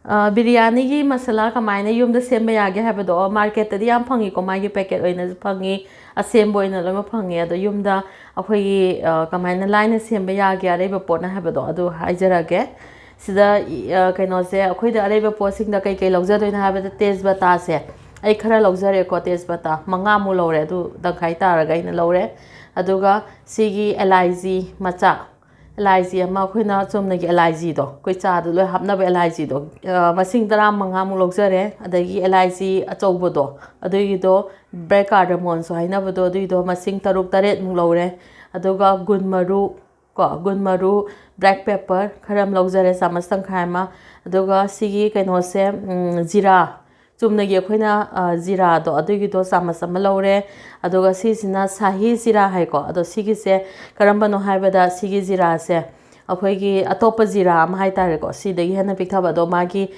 biryani ki masala kamaina yumda semba yage habado market tadi am phangi ko magi packet oina phangi assembo oina lama phangi ado yumda akhoi kamaina line semba yage areba pona habado ado haijarage sida kaino se akhoi da areba posing da kai kai lawja doina habada tezbata se ai khara lawjare ko tezbata manga mu lawre adu dangkhai taraga ina lawre aduga sigi elichi macha Elichi ama khoina chomnagi elichi do koi cha do loi hapna ba elichi do masing tara manga mu logjare adagi elichi achoubo do adui do black cardamom so haina bodo adui do masing taruk taret mu lore aduga gunmaru ko gunmaru black pepper kharam logjare samas tangkhai ma aduga sigi kaino se jeera chumnagi khoina jeera do adui do samas ama lore aduga sisina shahi jeera hai ko ado sigi se karamba no haibada sigi jeera se akhoi atopa jeera am hai tare ko sidagi hena pikhaba do magi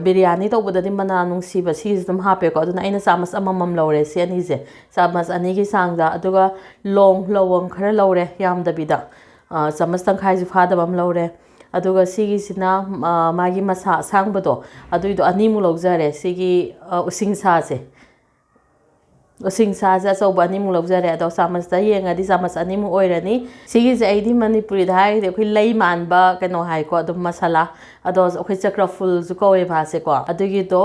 biryani tobada di mana nungsi ba sigi dum hape ko aduna aina samas amamam lore se ani je samas ani gi sangda aduga long lawang khara lore yamda bida samas tangkhai ji phada bam lore aduga sigi sina magi masa sangbado aduido animu logjare sigi using sa se using sa ja soba animu logjare ado samas da yenga di samas animu oirani sigi je aidi manipuri dai de khoi lei manba kano hai ko adum masala ado khoi chakra Phool ju ko e bhase ko adugi do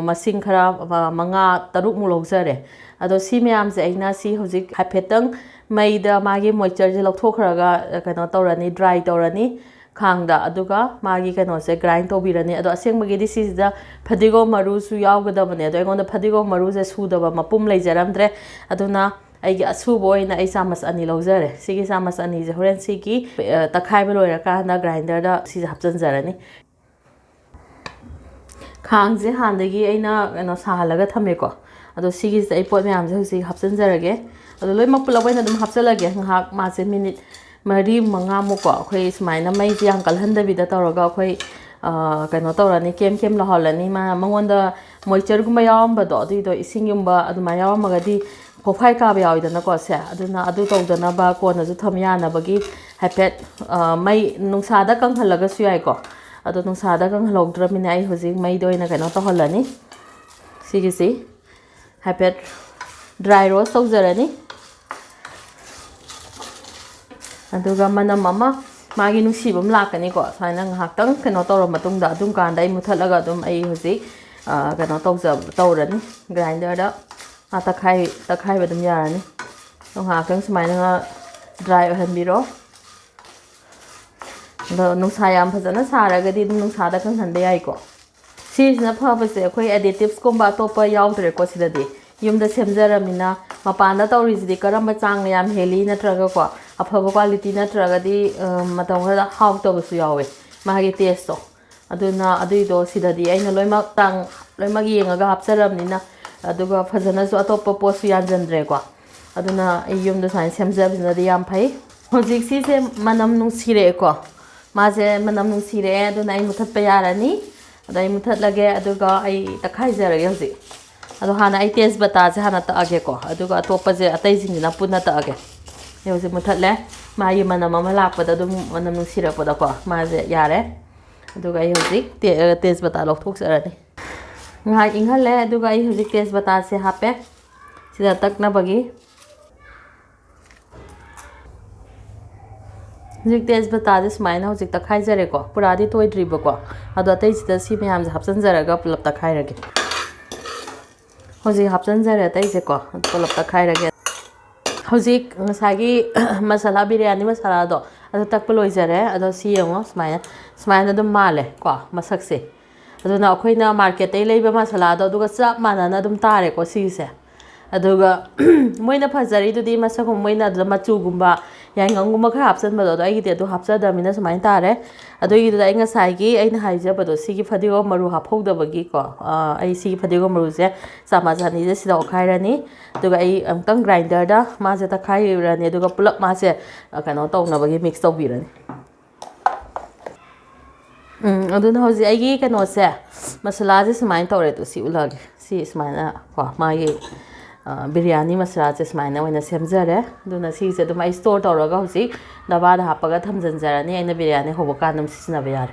masing khara manga taruk mu logjare ado si myam je aina si hojik hapetang maida magi moisture je lokthokraga kano torani dry torani khangda aduga magi kano se grind to birani ado aseng magi di sida phadigo maru su yawgada bane ado engonda phadigo maru je sudaba mapum leijaramdre aduna ai asu boy na ai samas ani lojare sigi samas ani je horen sigi takhai ba loira ka na grinder da si hapjan jarani khang je handagi aina kano sahalaga thame ko ado sigi ai pot myam je si hapjan jarage ado loi mapulabaina dum hapjalage ngak ma se minute Mari manga muko khoi smaina mai jiang kalhanda bida tawraga khoi kaino tawrani kem kem laholani ma mangonda moisture guma yawamba do adu do ising yumba adu ma yawamaga di phofai ka ba yawidana ko se aduna adu tawdana ba ko na ju thamyana bagi hapet mai nungsa da kang halaga su yai ko adu nungsa da kang halogdra mina ai hoji mai doina kaino tawholani sigi si hapet dry roast tawjarani aduga mana mama magi nusibam lakani ko saina nghaktang keno tawra matungda adum kanda ai muthalaga adum ai hoji keno tawrani grinder da takhai badum yarani nghaktang sumaina dry hanbiro do nungsa yam phajana saraga di dum nungsa da kang hande ai ko sisna phabase khoi additives komba topa yawdre ko sidadi yumda semjaramina mapanda tawrisidi karamba chang yam heli natraga ko afaba quality natraga di matawda how to su yawe magi taste to aduna aduido sidadi aina loimak tang loimak yengaga hapsaramnina aduga phajana su atopa posu yanjandre ko aduna yumda sain semjabina di yam phai hojik si se manam nungsire ko maje manam nungsire aduna ai muthat pa yarani adai muthat lage aduga ai takhai jarage hojik ado hana ai tezbata je hana ta age ko aduga topa je atai jingina punna ta age yoje muthatle magi manam ama lakpada dum manam nusira pada ko ma je yare aduga ai hoji tezbata lok thok sarani ngai inghale aduga ai hoji tezbata se hape sida takna bagi hoji tezbata je smaina hoji ta khai jare ko puradi toy driba ko ado atai sida si myam je hapsan jaraga pulap ta khai rage hoji hapsan jare tai je ko pulap ta khai rage Hojik ngasagi masala biryani masala do ado takpa loijare ado si yengo smaina dum male ko masak se ado na khoina market ai leiba masala do aduga chap manana dum tare ko si se aduga moina phajari dudi masak moina da machu gumba yainganguma khara hapsan bado ai gite do hapsa da mina smain tare ado gi da inga sai gi aina haija bado sigi phadigo maru haphauda bagi ko ai sigi phadigo maru je samajani je sida okhairani aduga ai amtang grinder da ma je ta khai rani aduga pulak ma se kano tawna bagi mix tawbirani aduna hoji ai gi kano se masala je smain tawre to si ulage si smaina ko ma gi biryani masala je smaina wena semjare aduna si je dum ai store tawraga hoji daba da hapaga thamjanjarani aina biryani hoboka nam sisna bayar